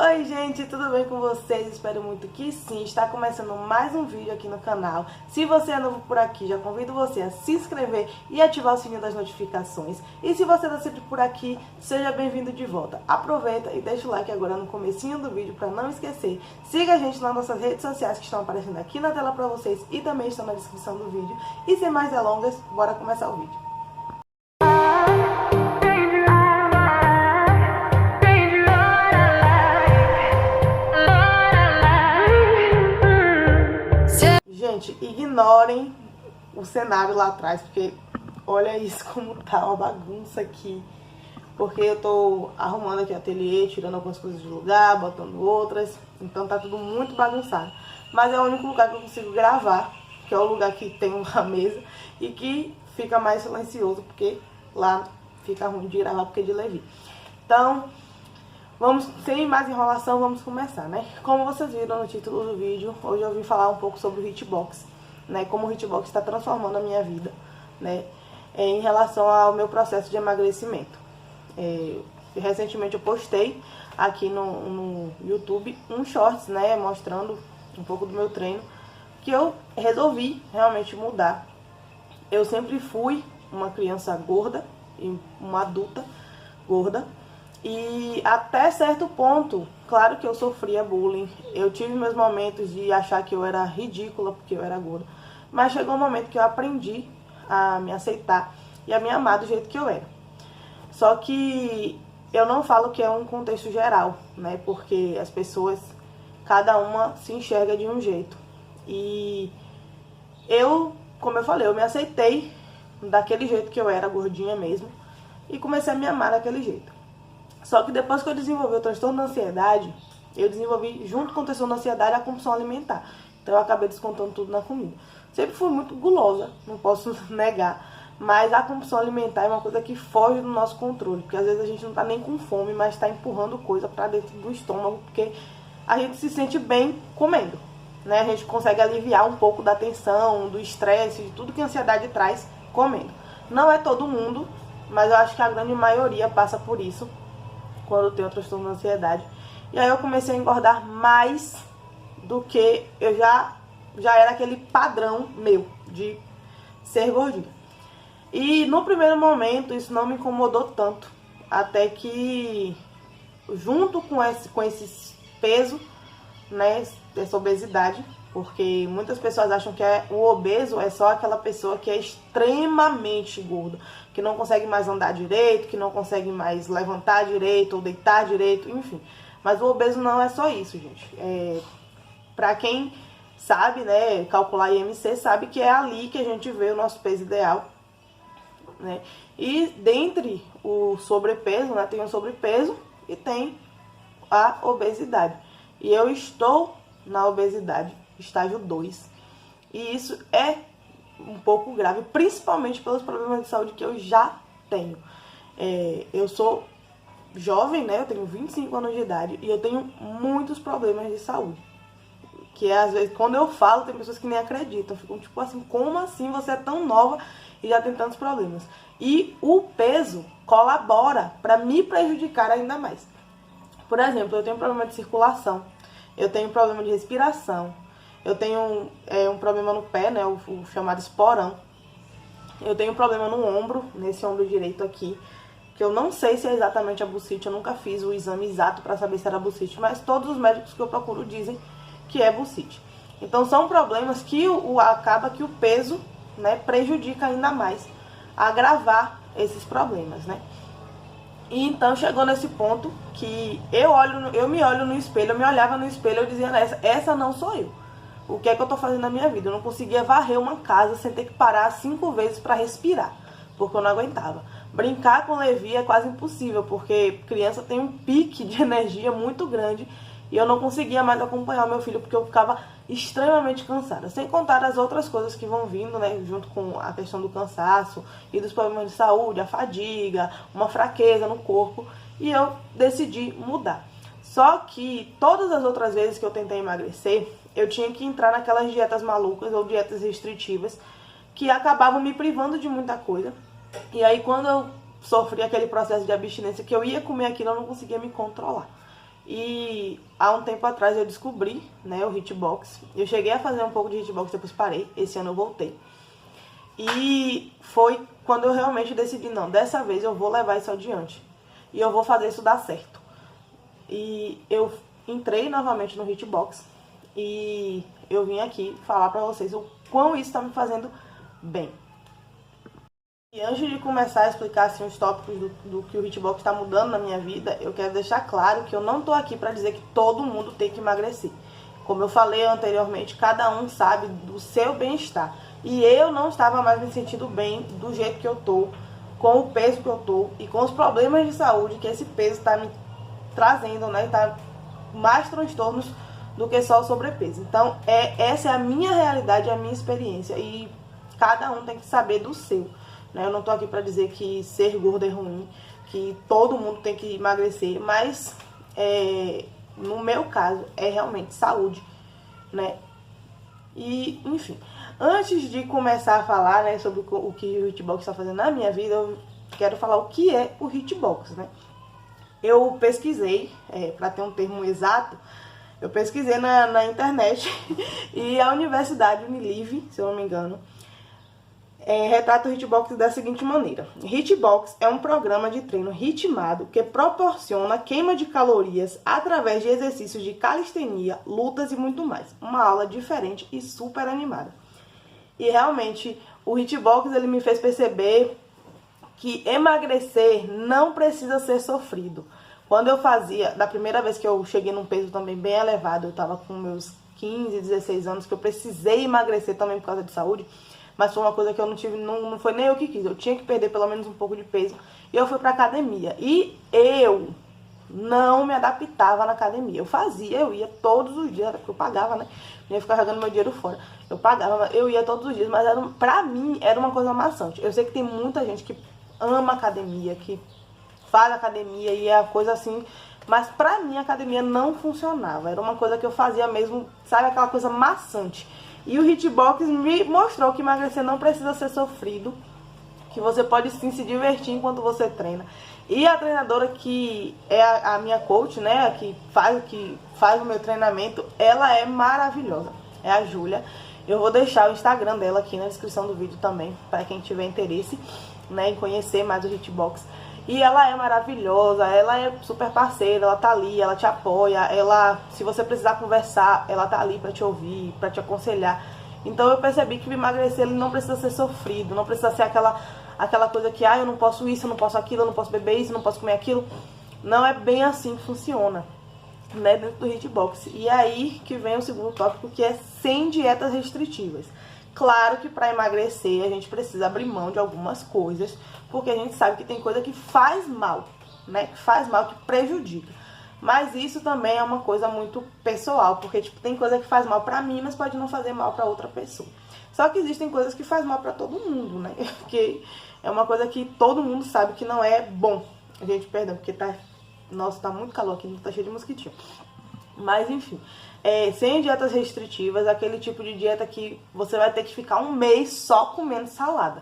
Oi gente, tudo bem com vocês? Espero muito que sim. Está começando mais um vídeo aqui no canal. Se você é novo por aqui, já convido você a se inscrever e ativar o sininho das notificações. E se você está sempre por aqui, seja bem-vindo de volta. Aproveita e deixa o like agora no comecinho do vídeo para não esquecer. Siga a gente nas nossas redes sociais que estão aparecendo aqui na tela para vocês e também estão na descrição do vídeo. E sem mais delongas, bora começar o vídeo. Gente, ignorem o cenário lá atrás, porque olha isso como tá uma bagunça aqui. Porque eu tô arrumando aqui o ateliê, tirando algumas coisas de lugar, botando outras. Então tá tudo muito bagunçado. Mas é o único lugar que eu consigo gravar, que é o lugar que tem uma mesa e que fica mais silencioso, porque lá fica ruim de gravar porque é de Levi. Então, vamos, sem mais enrolação, vamos começar, né? Como vocês viram no título do vídeo, hoje eu vim falar um pouco sobre o Hitbox, né? Como o Hitbox está transformando a minha vida, né? Em relação ao meu processo de emagrecimento. Recentemente eu postei aqui no YouTube um shorts, né? Mostrando um pouco do meu treino, que eu resolvi realmente mudar. Eu sempre fui uma criança gorda e uma adulta gorda. E até certo ponto, claro que eu sofria bullying, eu tive meus momentos de achar que eu era ridícula porque eu era gorda, mas chegou um momento que eu aprendi a me aceitar e a me amar do jeito que eu era. Só que eu não falo que é um contexto geral, né, porque as pessoas, cada uma se enxerga de um jeito. E eu, como eu falei, eu me aceitei daquele jeito que eu era, gordinha mesmo, e comecei a me amar daquele jeito. Só que depois que eu desenvolvi o transtorno da ansiedade, eu desenvolvi, junto com o transtorno da ansiedade, a compulsão alimentar. Então eu acabei descontando tudo na comida. Sempre fui muito gulosa, não posso negar. Mas a compulsão alimentar é uma coisa que foge do nosso controle. Porque às vezes a gente não tá nem com fome, mas tá empurrando coisa pra dentro do estômago. Porque a gente se sente bem comendo, né? A gente consegue aliviar um pouco da tensão, do estresse, de tudo que a ansiedade traz comendo. Não é todo mundo, mas eu acho que a grande maioria passa por isso quando tem o transtorno da ansiedade. E aí eu comecei a engordar mais do que eu já era aquele padrão meu de ser gordinha. E no primeiro momento isso não me incomodou tanto, até que junto com esse peso, né, essa obesidade, porque muitas pessoas acham que o obeso é só aquela pessoa que é extremamente gorda, que não consegue mais andar direito, que não consegue mais levantar direito ou deitar direito, enfim. Mas o obeso não é só isso, gente. Pra quem sabe, né, calcular IMC, sabe que é ali que a gente vê o nosso peso ideal, né? E dentre o sobrepeso, né, tem o sobrepeso e tem a obesidade. E eu estou na obesidade, estágio 2. E isso é um pouco grave, principalmente pelos problemas de saúde que eu já tenho. Eu sou jovem, né? Eu tenho 25 anos de idade e eu tenho muitos problemas de saúde. Que às vezes, quando eu falo, tem pessoas que nem acreditam. Ficam tipo assim, como assim você é tão nova e já tem tantos problemas? E o peso colabora para me prejudicar ainda mais. Por exemplo, eu tenho problema de circulação, eu tenho problema de respiração, eu tenho um problema no pé, né, o chamado esporão. Eu tenho problema no ombro, nesse ombro direito aqui, que eu não sei se é exatamente a bursite, eu nunca fiz o exame exato para saber se era bursite, mas todos os médicos que eu procuro dizem que é bursite. Então são problemas que acaba que o peso, né, prejudica ainda mais a agravar esses problemas, né? E então chegou nesse ponto que eu me olho no espelho, eu me olhava no espelho, eu dizia, essa não sou eu. O que é que eu tô fazendo na minha vida? Eu não conseguia varrer uma casa sem ter que parar 5 vezes para respirar, porque eu não aguentava. Brincar com o Levi é quase impossível, porque criança tem um pique de energia muito grande e eu não conseguia mais acompanhar o meu filho, porque eu ficava extremamente cansada. Sem contar as outras coisas que vão vindo, né, junto com a questão do cansaço e dos problemas de saúde, a fadiga, uma fraqueza no corpo. E eu decidi mudar. Só que todas as outras vezes que eu tentei emagrecer, eu tinha que entrar naquelas dietas malucas ou dietas restritivas que acabavam me privando de muita coisa. E aí quando eu sofri aquele processo de abstinência, que eu ia comer aquilo, eu não conseguia me controlar. E há um tempo atrás eu descobri, né, o Hitbox. Eu cheguei a fazer um pouco de Hitbox, depois parei. Esse ano eu voltei. E foi quando eu realmente decidi, não, dessa vez eu vou levar isso adiante. E eu vou fazer isso dar certo. E eu entrei novamente no Hitbox. E eu vim aqui falar pra vocês o quão isso tá me fazendo bem. E antes de começar a explicar assim, os tópicos do que o Hitbox está mudando na minha vida, eu quero deixar claro que eu não estou aqui para dizer que todo mundo tem que emagrecer. Como eu falei anteriormente, cada um sabe do seu bem-estar. E eu não estava mais me sentindo bem do jeito que eu estou, com o peso que eu estou e com os problemas de saúde que esse peso está me trazendo, né? Tá mais transtornos do que só o sobrepeso. Então, essa é a minha realidade, a minha experiência. E cada um tem que saber do seu. Eu não tô aqui pra dizer que ser gordo é ruim, que todo mundo tem que emagrecer, mas no meu caso é realmente saúde, né? E, enfim, antes de começar a falar, né, sobre o que o Hitbox está fazendo na minha vida, eu quero falar o que é o Hitbox, né? Eu pesquisei, para ter um termo exato, eu pesquisei na internet e a Universidade Unilive, se eu não me engano, retrata o Hitbox da seguinte maneira. Hitbox é um programa de treino ritmado que proporciona queima de calorias através de exercícios de calistenia, lutas e muito mais. Uma aula diferente e super animada. E realmente, o Hitbox ele me fez perceber que emagrecer não precisa ser sofrido. Quando eu fazia, da primeira vez que eu cheguei num peso também bem elevado, eu estava com meus 15, 16 anos, que eu precisei emagrecer também por causa de saúde, mas foi uma coisa que eu não tive, não foi nem eu que quis. Eu tinha que perder pelo menos um pouco de peso. E eu fui pra academia. E eu não me adaptava na academia. Eu ia todos os dias, porque eu pagava, né? Eu ia ficar jogando meu dinheiro fora. Eu pagava, eu ia todos os dias, mas pra mim era uma coisa maçante. Eu sei que tem muita gente que ama academia, que faz academia e é a coisa assim. Mas pra mim a academia não funcionava. Era uma coisa que eu fazia mesmo, sabe, aquela coisa maçante. E o Hitbox me mostrou que emagrecer não precisa ser sofrido, que você pode sim se divertir enquanto você treina. E a treinadora que é a minha coach, né, que faz o meu treinamento, ela é maravilhosa. É a Júlia. Eu vou deixar o Instagram dela aqui na descrição do vídeo também, para quem tiver interesse, né, em conhecer mais o Hitbox. E ela é maravilhosa, ela é super parceira, ela tá ali, ela te apoia, se você precisar conversar, ela tá ali pra te ouvir, pra te aconselhar. Então eu percebi que o emagrecer ele não precisa ser sofrido, não precisa ser aquela coisa que, eu não posso isso, eu não posso aquilo, eu não posso beber isso, eu não posso comer aquilo. Não é bem assim que funciona, né, dentro do Hitbox. E aí que vem o segundo tópico, que é sem dietas restritivas. Claro que para emagrecer a gente precisa abrir mão de algumas coisas, porque a gente sabe que tem coisa que faz mal, né? Que faz mal, que prejudica. Mas isso também é uma coisa muito pessoal, porque tipo, tem coisa que faz mal para mim, mas pode não fazer mal para outra pessoa. Só que existem coisas que faz mal para todo mundo, né? Porque é uma coisa que todo mundo sabe que não é bom. Gente, perdão, porque nossa, tá muito calor aqui, tá cheio de mosquitinho. Mas enfim, sem dietas restritivas, aquele tipo de dieta que você vai ter que ficar um mês só comendo salada.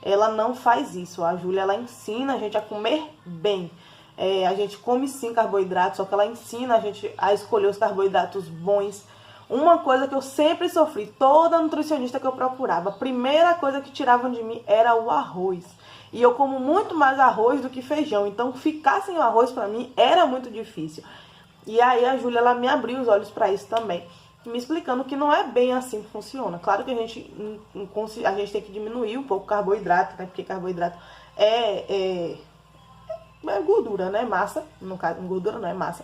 Ela não faz isso. A Júlia, ela ensina a gente a comer bem. A gente come sim carboidratos, só que ela ensina a gente a escolher os carboidratos bons. Uma coisa que eu sempre sofri, toda nutricionista que eu procurava, a primeira coisa que tiravam de mim era o arroz. E eu como muito mais arroz do que feijão, então ficar sem o arroz pra mim era muito difícil. E aí a Júlia, ela me abriu os olhos pra isso também, me explicando que não é bem assim que funciona. Claro que a gente tem que diminuir um pouco o carboidrato, né? Porque carboidrato é gordura, né? Massa, no caso, gordura não é massa.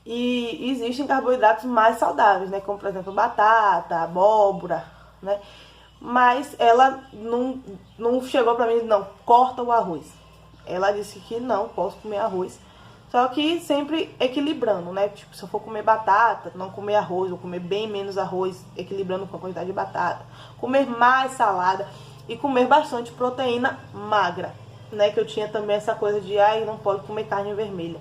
E existem carboidratos mais saudáveis, né? Como, por exemplo, batata, abóbora, né? Mas ela não chegou pra mim e disse, não, corta o arroz. Ela disse que não, posso comer arroz. Só que sempre equilibrando, né? Tipo, se eu for comer batata, não comer arroz, ou comer bem menos arroz, equilibrando com a quantidade de batata. Comer mais salada e comer bastante proteína magra, né? Que eu tinha também essa coisa de, não pode comer carne vermelha.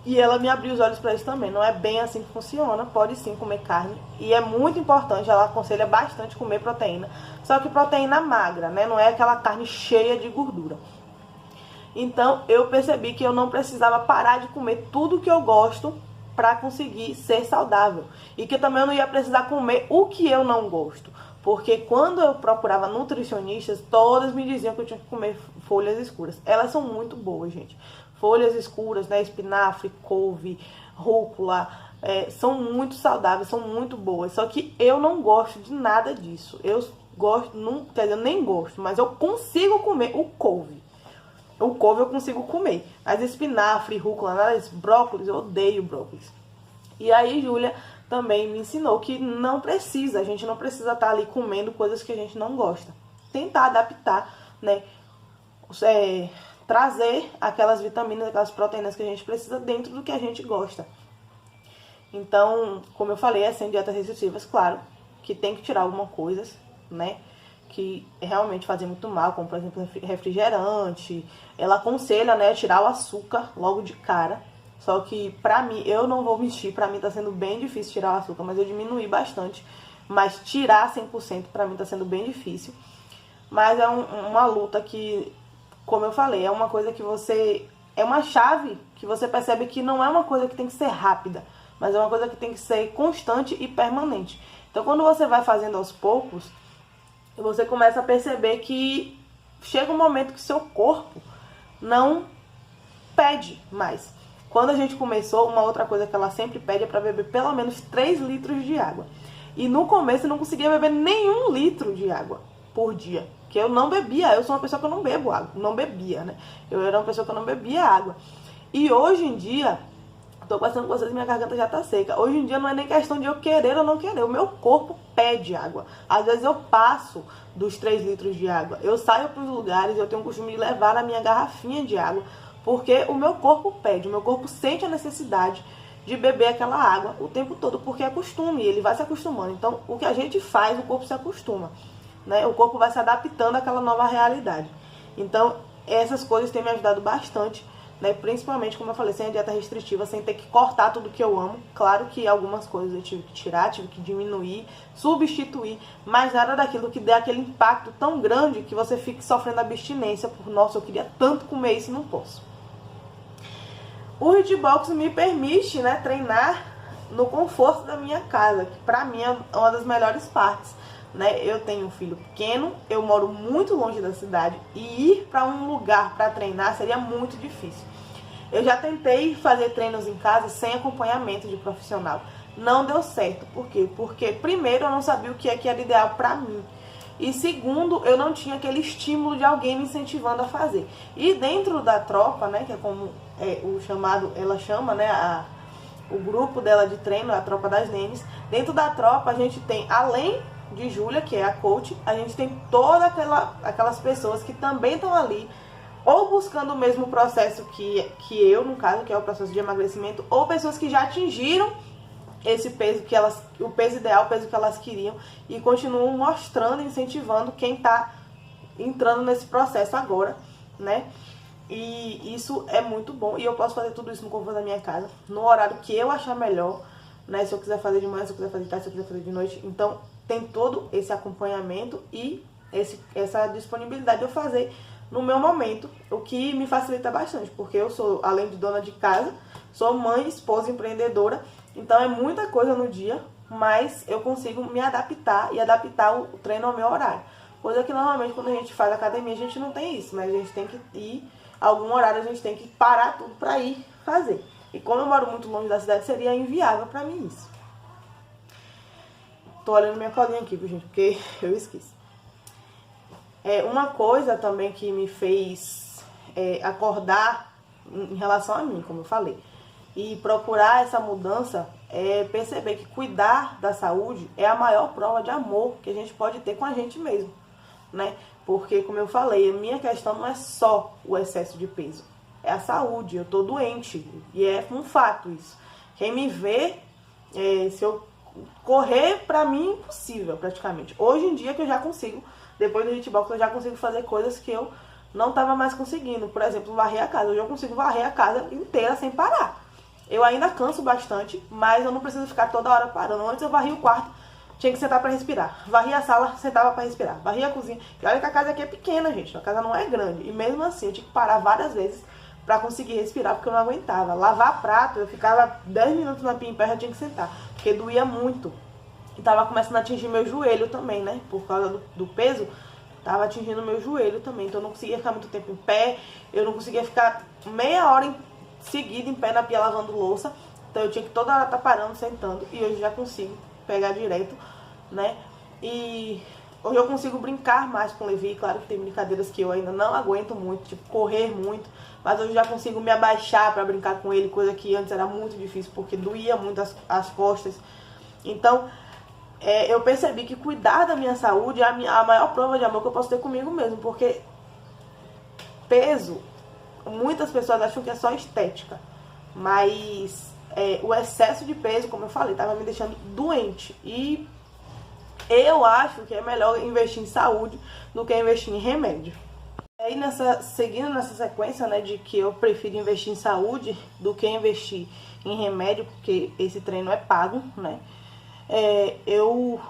E ela me abriu os olhos para isso também. Não é bem assim que funciona, pode sim comer carne. E é muito importante, ela aconselha bastante comer proteína. Só que proteína magra, né? Não é aquela carne cheia de gordura. Então eu percebi que eu não precisava parar de comer tudo que eu gosto para conseguir ser saudável. E que também eu não ia precisar comer o que eu não gosto. Porque quando eu procurava nutricionistas, todas me diziam que eu tinha que comer folhas escuras. Elas são muito boas, gente. Folhas escuras, né? Espinafre, couve, rúcula, são muito saudáveis, são muito boas. Só que eu não gosto de nada disso. Eu gosto, não, quer dizer, eu nem gosto, mas eu consigo comer o couve. O couve eu consigo comer. Mas espinafre, rúcula, nada disso. Brócolis, eu odeio brócolis. E aí, Júlia também me ensinou que não precisa, a gente não precisa estar ali comendo coisas que a gente não gosta. Tentar adaptar, né? Trazer aquelas vitaminas, aquelas proteínas que a gente precisa dentro do que a gente gosta. Então, como eu falei, sem dietas restritivas, claro, que tem que tirar algumas coisas, né? Que realmente fazem muito mal, como por exemplo refrigerante. Ela aconselha, né, tirar o açúcar logo de cara. Só que pra mim, eu não vou mentir, pra mim tá sendo bem difícil tirar o açúcar, mas eu diminuí bastante. Mas tirar 100% pra mim tá sendo bem difícil. Mas é uma luta que, como eu falei, é uma coisa que é uma chave que você percebe que não é uma coisa que tem que ser rápida, mas é uma coisa que tem que ser constante e permanente. Então quando você vai fazendo aos poucos, você começa a perceber que chega um momento que seu corpo não pede mais. Quando a gente começou, uma outra coisa que ela sempre pede é para beber pelo menos 3 litros de água. E no começo eu não conseguia beber nenhum litro de água por dia. Que eu não bebia, eu sou uma pessoa que eu não bebo água. Não bebia, né? Eu era uma pessoa que eu não bebia água. E hoje em dia, tô passando com vocês, minha garganta já tá seca. Hoje em dia não é nem questão de eu querer ou não querer. O meu corpo pede água. Às vezes eu passo dos 3 litros de água. Eu saio pros lugares, eu tenho o costume de levar a minha garrafinha de água. Porque o meu corpo pede, o meu corpo sente a necessidade de beber aquela água o tempo todo. Porque é costume, ele vai se acostumando. Então, o que a gente faz, o corpo se acostuma, né? O corpo vai se adaptando àquela nova realidade. Então, essas coisas têm me ajudado bastante, né? Principalmente, como eu falei, sem a dieta restritiva, sem ter que cortar tudo que eu amo. Claro que algumas coisas eu tive que tirar, tive que diminuir, substituir, mas nada daquilo que dê aquele impacto tão grande que você fique sofrendo abstinência por, nossa, eu queria tanto comer isso e não posso. O Hitbox me permite, né, treinar no conforto da minha casa, que pra mim é uma das melhores partes, né? Eu tenho um filho pequeno, eu moro muito longe da cidade e ir para um lugar para treinar seria muito difícil. Eu já tentei fazer treinos em casa sem acompanhamento de profissional. Não deu certo. Por quê? Porque primeiro eu não sabia o que era ideal para mim. E segundo, eu não tinha aquele estímulo de alguém me incentivando a fazer. E dentro da tropa, né, que é como o chamado, ela chama, né, o grupo dela de treino, a tropa das nenes. Dentro da tropa a gente tem, além de Júlia, que é a coach, a gente tem todas aquelas pessoas que também estão ali, ou buscando o mesmo processo que eu, no caso, que é o processo de emagrecimento, ou pessoas que já atingiram esse peso o peso ideal, o peso que elas queriam, e continuam mostrando, incentivando quem está entrando nesse processo agora, né? E isso é muito bom, e eu posso fazer tudo isso no conforto da minha casa, no horário que eu achar melhor, né? Se eu quiser fazer de manhã, se eu quiser fazer de tarde, se eu quiser fazer de noite. Então tem todo esse acompanhamento e essa disponibilidade de eu fazer no meu momento, o que me facilita bastante, porque eu sou, além de dona de casa, sou mãe, esposa, empreendedora, então é muita coisa no dia, mas eu consigo me adaptar e adaptar o treino ao meu horário. Coisa que normalmente quando a gente faz academia a gente não tem isso, mas a gente tem que ir, algum horário a gente tem que parar tudo para ir fazer. E como eu moro muito longe da cidade, seria inviável para mim isso. Tô olhando minha colinha aqui, gente, porque eu esqueci. Uma coisa também que me fez acordar em relação a mim, como eu falei, e procurar essa mudança é perceber que cuidar da saúde é a maior prova de amor que a gente pode ter com a gente mesmo, né? Porque, como eu falei, a minha questão não é só o excesso de peso, é a saúde. Eu tô doente e é um fato isso. Quem me vê, se eu correr, pra mim é impossível praticamente. Hoje em dia que eu já consigo, depois do Hitbox eu já consigo fazer coisas que eu não tava mais conseguindo. Por exemplo, varrer a casa. Hoje eu consigo varrer a casa inteira sem parar. Eu ainda canso bastante, mas eu não preciso ficar toda hora parando. Antes eu varria o quarto tinha que sentar pra respirar. Varria a sala, sentava pra respirar. Varria a cozinha. E olha que a casa aqui é pequena, gente. A casa não é grande. E mesmo assim, eu tinha que parar várias vezes pra conseguir respirar, porque eu não aguentava. Lavar prato, eu ficava 10 minutos na pia em pé, já tinha que sentar. Porque doía muito. E tava começando a atingir meu joelho também, né? Por causa do peso, tava atingindo meu joelho também. Então eu não conseguia ficar muito tempo em pé. Eu não conseguia ficar meia hora seguida em pé na pia lavando louça. Então eu tinha que toda hora estar parando, sentando. E hoje já consigo pegar direto, né? E hoje eu consigo brincar mais com o Levi. Claro que tem brincadeiras que eu ainda não aguento muito, tipo correr muito. Mas hoje já consigo me abaixar pra brincar com ele, coisa que antes era muito difícil, porque doía muito as costas. Então, eu percebi que cuidar da minha saúde é a maior prova de amor que eu posso ter comigo mesmo. Porque peso, muitas pessoas acham que é só estética. Mas o excesso de peso, como eu falei, estava me deixando doente. E eu acho que é melhor investir em saúde do que investir em remédio. E aí, seguindo nessa sequência, né, de que eu prefiro investir em saúde do que investir em remédio, porque esse treino é pago, né? Eu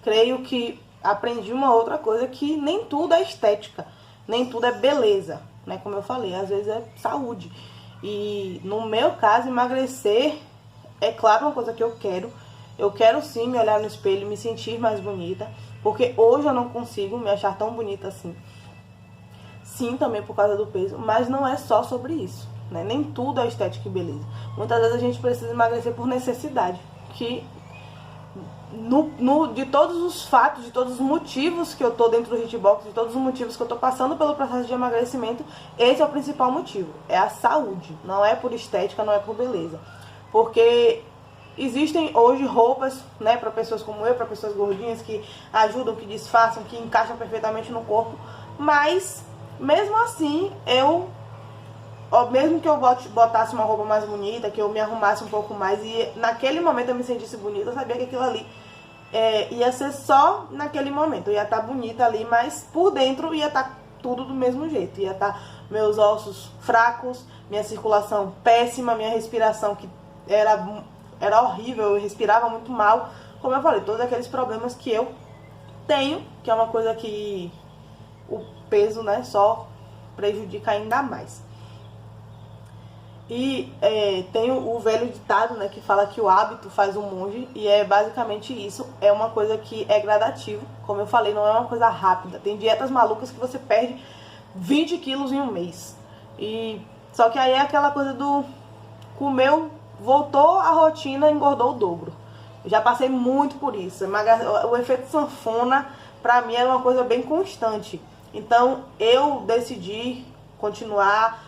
creio que aprendi uma outra coisa, que nem tudo é estética, nem tudo é beleza, né? Como eu falei, às vezes é saúde. E no meu caso, emagrecer é claro uma coisa que eu quero. Eu quero sim me olhar no espelho e me sentir mais bonita, porque hoje eu não consigo me achar tão bonita assim. Sim, também por causa do peso, mas não é só sobre isso, né? Nem tudo é estética e beleza. Muitas vezes a gente precisa emagrecer por necessidade, que de todos os fatos, de todos os motivos que eu tô dentro do hitbox, de todos os motivos que eu tô passando pelo processo de emagrecimento, esse é o principal motivo, é a saúde, não é por estética, não é por beleza. Porque existem hoje roupas, né, para pessoas como eu, para pessoas gordinhas, que ajudam, que disfarçam, que encaixam perfeitamente no corpo, mas mesmo assim, mesmo que eu botasse uma roupa mais bonita, que eu me arrumasse um pouco mais e naquele momento eu me sentisse bonita, eu sabia que aquilo ali ia ser só naquele momento. Eu ia estar bonita ali, mas por dentro ia estar tudo do mesmo jeito. Ia estar meus ossos fracos, minha circulação péssima, minha respiração que era horrível, eu respirava muito mal. Como eu falei, todos aqueles problemas que eu tenho, que é uma coisa que o peso, né, só prejudica ainda mais. E tem o velho ditado, né, que fala que o hábito faz o monge, e é basicamente isso. É uma coisa que é gradativo, como eu falei, não é uma coisa rápida. Tem dietas malucas que você perde 20 quilos em um mês. Só que aí é aquela coisa do comeu, voltou a rotina, engordou o dobro. Eu já passei muito por isso. O efeito sanfona, pra mim, era uma coisa bem constante. Então, eu decidi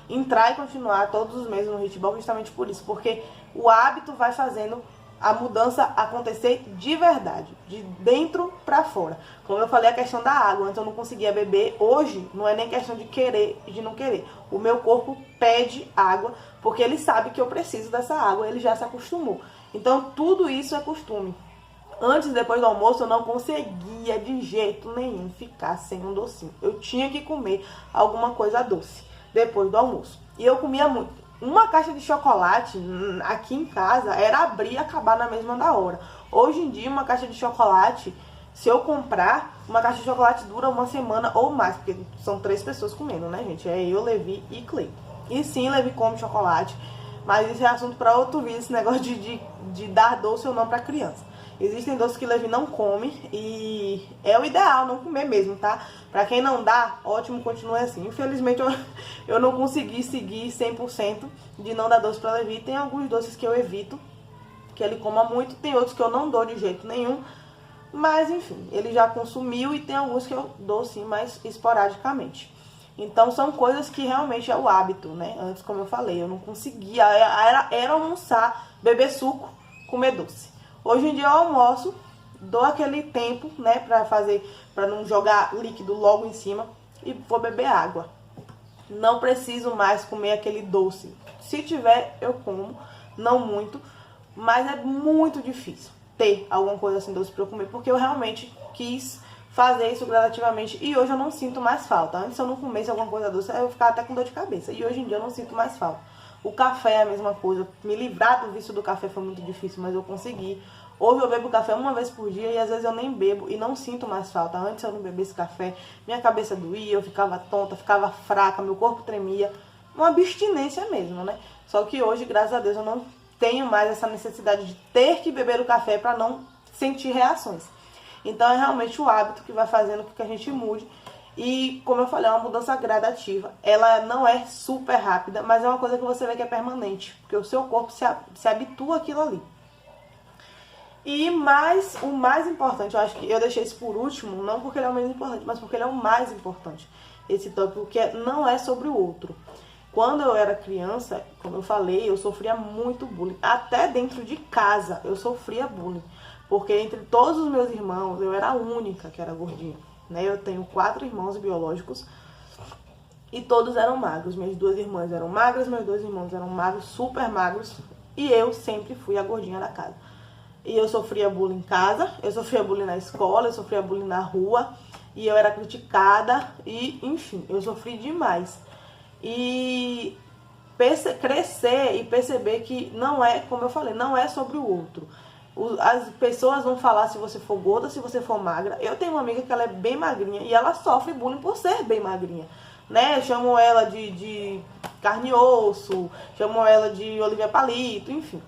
entrar e continuar todos os meses no hitbox justamente por isso. Porque o hábito vai fazendo a mudança acontecer de verdade, de dentro pra fora. Como eu falei, a questão da água, antes eu não conseguia beber. Hoje, não é nem questão de querer e de não querer. O meu corpo pede água, porque ele sabe que eu preciso dessa água, ele já se acostumou. Então, tudo isso é costume. Antes e depois do almoço eu não conseguia de jeito nenhum ficar sem um docinho. Eu tinha que comer alguma coisa doce depois do almoço. E eu comia muito. Uma caixa de chocolate aqui em casa era abrir e acabar na mesma da hora. Hoje em dia uma caixa de chocolate, se eu comprar, uma caixa de chocolate dura uma semana ou mais. Porque são 3 pessoas comendo, né, gente? É eu, Levi e Clay. E sim, Levi come chocolate. Mas isso é assunto para outro vídeo, esse negócio de dar doce ou não para criança. Existem doces que Levi não come e é o ideal não comer mesmo, tá? Pra quem não dá, ótimo, continue assim. Infelizmente eu não consegui seguir 100% de não dar doce pra Levi. Tem alguns doces que eu evito, que ele coma muito. Tem outros que eu não dou de jeito nenhum. Mas enfim, ele já consumiu e tem alguns que eu dou sim, mais esporadicamente. Então são coisas que realmente é o hábito, né? Antes, como eu falei, eu não conseguia. Era almoçar, beber suco, comer doce. Hoje em dia eu almoço, dou aquele tempo, né, pra não jogar líquido logo em cima e vou beber água. Não preciso mais comer aquele doce. Se tiver, eu como, não muito, mas é muito difícil ter alguma coisa assim doce pra eu comer, porque eu realmente quis fazer isso gradativamente e hoje eu não sinto mais falta. Antes, se eu não comesse alguma coisa doce, eu ficava até com dor de cabeça, e hoje em dia eu não sinto mais falta. O café é a mesma coisa. Me livrar do vício do café foi muito difícil, mas eu consegui. Hoje eu bebo café uma vez por dia e às vezes eu nem bebo e não sinto mais falta. Antes eu não bebesse café, minha cabeça doía, eu ficava tonta, ficava fraca, meu corpo tremia. Uma abstinência mesmo, né? Só que hoje, graças a Deus, eu não tenho mais essa necessidade de ter que beber o café para não sentir reações. Então é realmente o hábito que vai fazendo com que a gente mude. E como eu falei, é uma mudança gradativa. Ela não é super rápida, mas é uma coisa que você vê que é permanente. Porque o seu corpo se habitua àquilo ali. E o mais importante, eu acho que eu deixei isso por último, não porque ele é o menos importante, mas porque ele é o mais importante. Esse tópico que não é sobre o outro. Quando eu era criança, como eu falei, eu sofria muito bullying. Até dentro de casa eu sofria bullying. Porque entre todos os meus irmãos, eu era a única que era gordinha. Né? Eu tenho 4 irmãos biológicos e todos eram magros. Minhas 2 irmãs eram magras, meus 2 irmãos eram magros, super magros. E eu sempre fui a gordinha da casa. E eu sofria bullying em casa, eu sofria bullying na escola, eu sofria bullying na rua. E eu era criticada e, enfim, eu sofri demais. E crescer e perceber que não é, como eu falei, não é sobre o outro. As pessoas vão falar se você for gorda, se você for magra. Eu tenho uma amiga que ela é bem magrinha e ela sofre bullying por ser bem magrinha, né? Chamam ela de carne e osso, chamam ela de Olivia Palito, enfim.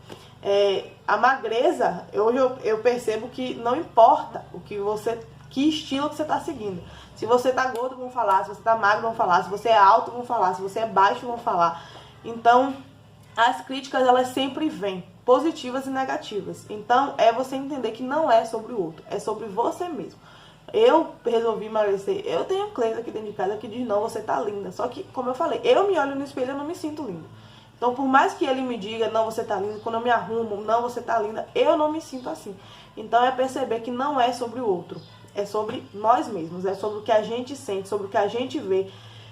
A magreza, hoje eu percebo que não importa que estilo que você está seguindo. Se você tá gordo, vão falar. Se você tá magro, vão falar. Se você é alto, vão falar. Se você é baixo, vão falar. Então, as críticas, elas sempre vêm, positivas e negativas. Então, é você entender que não é sobre o outro, é sobre você mesmo. Eu resolvi emagrecer. Eu tenho um cliente aqui dentro de casa que diz, não, você tá linda. Só que, como eu falei, eu me olho no espelho e eu não me sinto linda. Então, por mais que ele me diga, não, você tá linda, quando eu me arrumo, não, você tá linda, eu não me sinto assim. Então, é perceber que não é sobre o outro. É sobre nós mesmos, é sobre o que a gente sente, sobre o que a gente vê,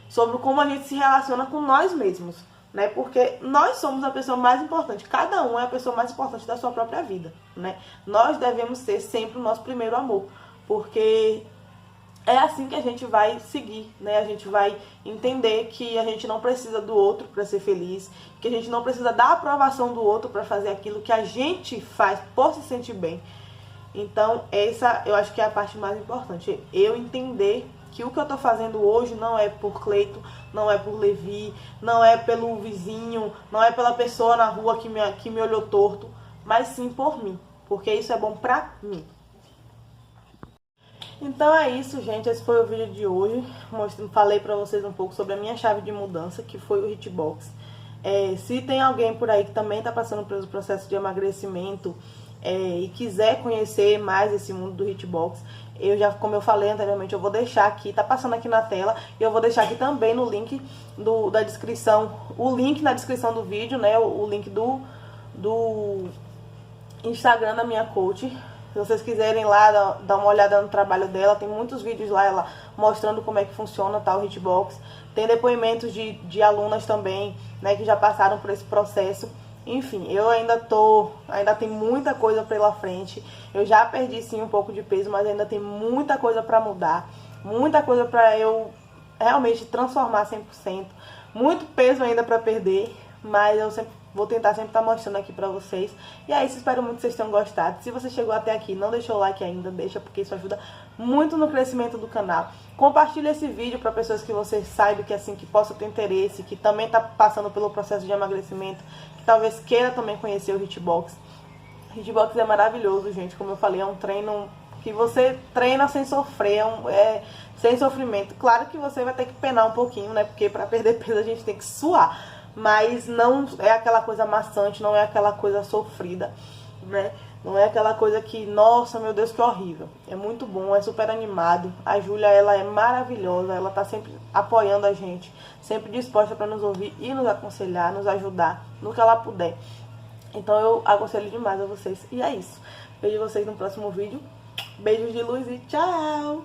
sobre como a gente se relaciona com nós mesmos, né? Porque nós somos a pessoa mais importante, cada um é a pessoa mais importante da sua própria vida, né? Nós devemos ser sempre o nosso primeiro amor, porque é assim que a gente vai seguir, né? A gente vai entender que a gente não precisa do outro para ser feliz, que a gente não precisa da aprovação do outro para fazer aquilo que a gente faz por se sentir bem. Então, essa eu acho que é a parte mais importante. Eu entender que o que eu tô fazendo hoje não é por Cleito, não é por Levi, não é pelo vizinho, não é pela pessoa na rua que me olhou torto, mas sim por mim, porque isso é bom pra mim. Então é isso, gente. Esse foi o vídeo de hoje. Falei pra vocês um pouco sobre a minha chave de mudança, que foi o Hitbox. Se tem alguém por aí que também tá passando pelo processo de emagrecimento, e quiser conhecer mais esse mundo do Hitbox, como eu falei anteriormente, eu vou deixar aqui, tá passando aqui na tela, e eu vou deixar aqui também no link da descrição, o link na descrição do vídeo, né, o link do Instagram da minha coach. Se vocês quiserem lá dar uma olhada no trabalho dela, tem muitos vídeos lá, ela mostrando como é que funciona, tá, o Hitbox. Tem depoimentos de alunas também, né, que já passaram por esse processo. Enfim, eu ainda tem muita coisa pela frente. Eu já perdi sim um pouco de peso, mas ainda tem muita coisa pra mudar, muita coisa pra eu realmente transformar 100%. Muito peso ainda pra perder, mas eu vou tentar sempre estar mostrando aqui pra vocês. E é isso, espero muito que vocês tenham gostado. Se você chegou até aqui e não deixou o like ainda, deixa, porque isso ajuda muito no crescimento do canal. Compartilhe esse vídeo para pessoas que você saiba que assim, que possa ter interesse, que também está passando pelo processo de emagrecimento, que talvez queira também conhecer o Hitbox. O Hitbox é maravilhoso, gente. Como eu falei, é um treino que você treina sem sofrer, sem sofrimento. Claro que você vai ter que penar um pouquinho, né? Porque para perder peso a gente tem que suar. Mas não é aquela coisa maçante, não é aquela coisa sofrida, né? Não é aquela coisa que, nossa, meu Deus, que horrível. É muito bom, é super animado. A Júlia, ela é maravilhosa, ela tá sempre apoiando a gente, sempre disposta para nos ouvir e nos aconselhar, nos ajudar no que ela puder. Então eu aconselho demais a vocês. E é isso. Vejo vocês no próximo vídeo. Beijos de luz e tchau!